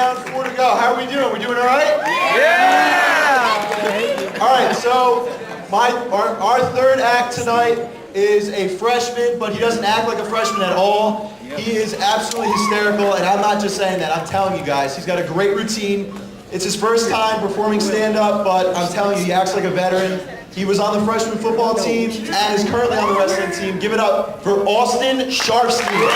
round 4 to go. How are we doing? We doing all right? Yeah! All right, so our third act tonight is a freshman, but he doesn't act like a freshman at all. He is absolutely hysterical, and I'm not just saying that. I'm telling you guys, he's got a great routine. It's his first time performing stand-up, but I'm telling you, he acts like a veteran. He was on the freshman football team and is currently on the wrestling team. Give it up for Austin Sharfstein.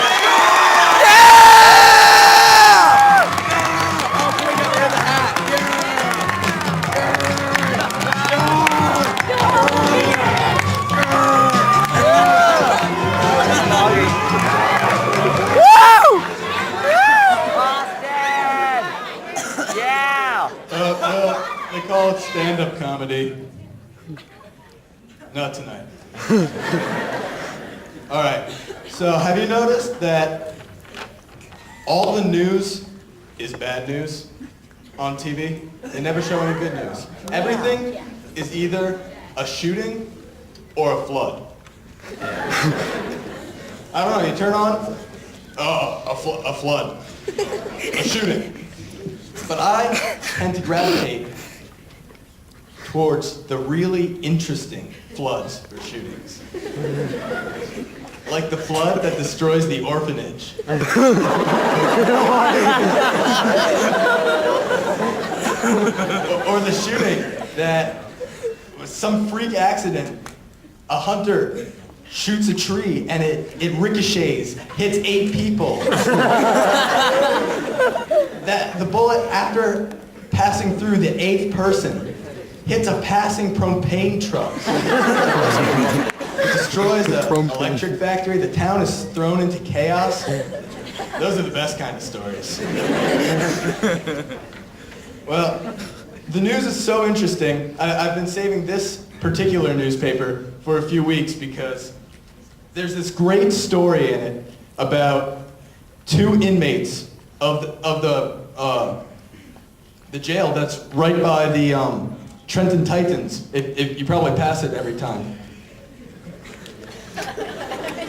They call it stand-up comedy. Not tonight. All right, so have you noticed that all the news is bad news on TV? They never show any good news. Everything is either a shooting or a flood. I don't know, you turn on, a flood, a shooting. But I tend to gravitate towards the really interesting floods or shootings. Like the flood that destroys the orphanage. Or the shooting that was some freak accident. A hunter shoots a tree and it ricochets, hits 8 people. That the bullet, after passing through the 8th person, hits a passing propane truck. Destroys the electric factory. The town is thrown into chaos. Those are the best kind of stories. Well, the news is so interesting. I've been saving this particular newspaper for a few weeks because there's this great story in it about 2 inmates of the jail that's right by the Trenton Titans. If you probably pass it every time.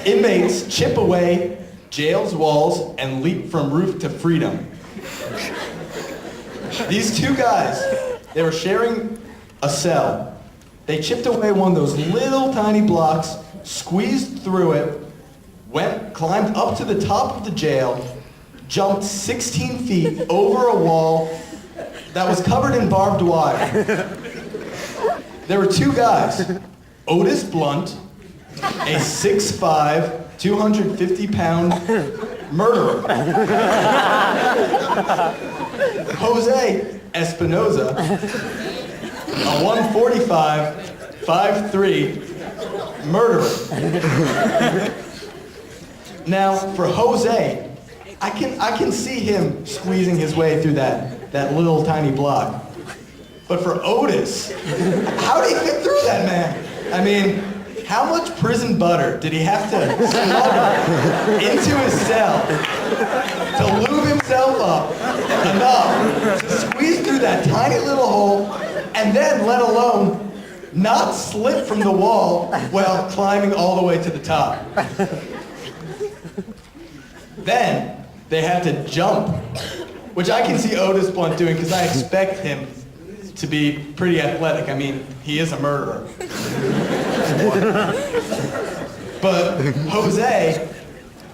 Inmates chip away jail's walls and leap from roof to freedom. These 2 guys, they were sharing a cell. They chipped away one of those little tiny blocks, squeezed through it, climbed up to the top of the jail, jumped 16 feet over a wall that was covered in barbed wire. There were 2 guys, Otis Blunt, a 6'5", 250-pound murderer. Jose Espinoza, a 145, 5'3", murderer. Now, for Jose, I can see him squeezing his way through that little tiny block. But for Otis, how did he fit through that, man? I mean, how much prison butter did he have to smuggle into his cell to lube himself up enough to squeeze through that tiny little hole and then, let alone, not slip from the wall while climbing all the way to the top? Then, they had to jump, which I can see Otis Blunt doing because I expect him to be pretty athletic. I mean, he is a murderer. But Jose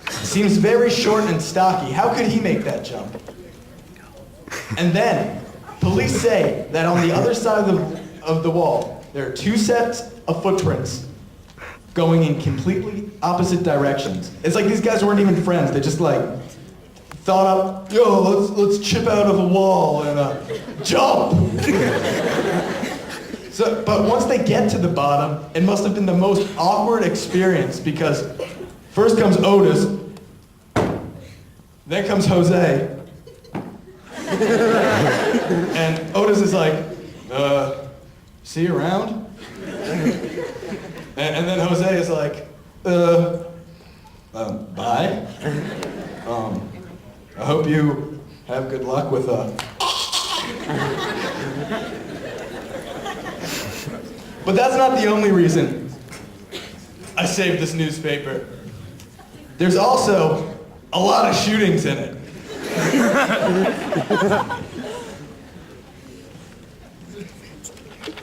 seems very short and stocky. How could he make that jump? And then, police say that on the other side of the wall, there are 2 sets of footprints going in completely opposite directions. It's like these guys weren't even friends. They just thought up, yo, let's chip out of a wall and jump. But once they get to the bottom, it must have been the most awkward experience because first comes Otis, then comes Jose, and Otis is like, see you around? And then Jose is like, bye. I hope you have good luck with But that's not the only reason I saved this newspaper. There's also a lot of shootings in it.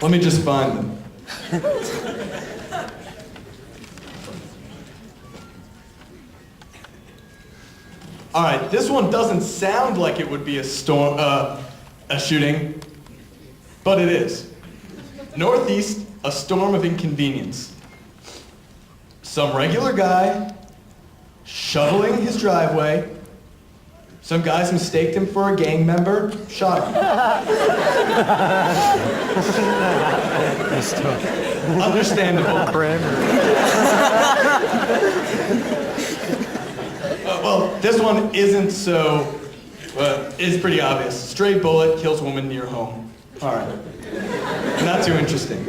Let me just find them. All right, this one doesn't sound like it would be a shooting, but it is. Northeast, a storm of inconvenience. Some regular guy shoveling his driveway. Some guys mistaked him for a gang member, shot him. Understandable. Well, this one isn't so, it's pretty obvious. Stray bullet kills woman near home. All right. Not too interesting.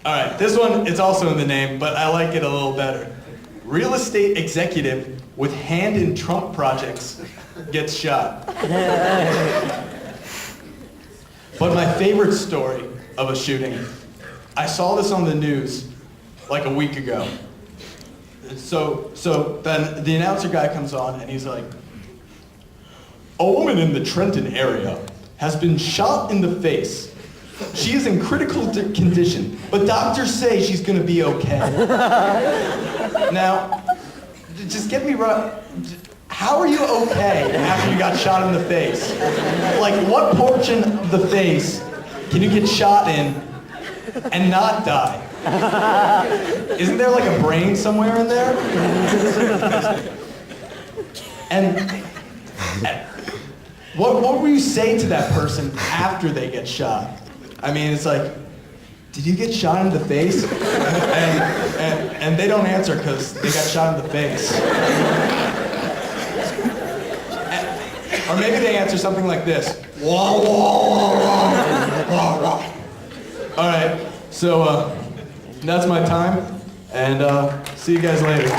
All right, this one, it's also in the name, but I like it a little better. Real estate executive with hand in Trump projects gets shot. But my favorite story of a shooting, I saw this on the news like a week ago. So then the announcer guy comes on and he's like, a woman in the Trenton area has been shot in the face. She is in critical condition, but doctors say she's gonna be okay. Now, just get me right. How are you okay after you got shot in the face? Like, what portion of the face can you get shot in and not die? Isn't there like a brain somewhere in there? And what will you say to that person after they get shot? I mean, it's like, did you get shot in the face? And they don't answer because they got shot in the face. Or maybe they answer something like this. All right, so that's my time, and see you guys later.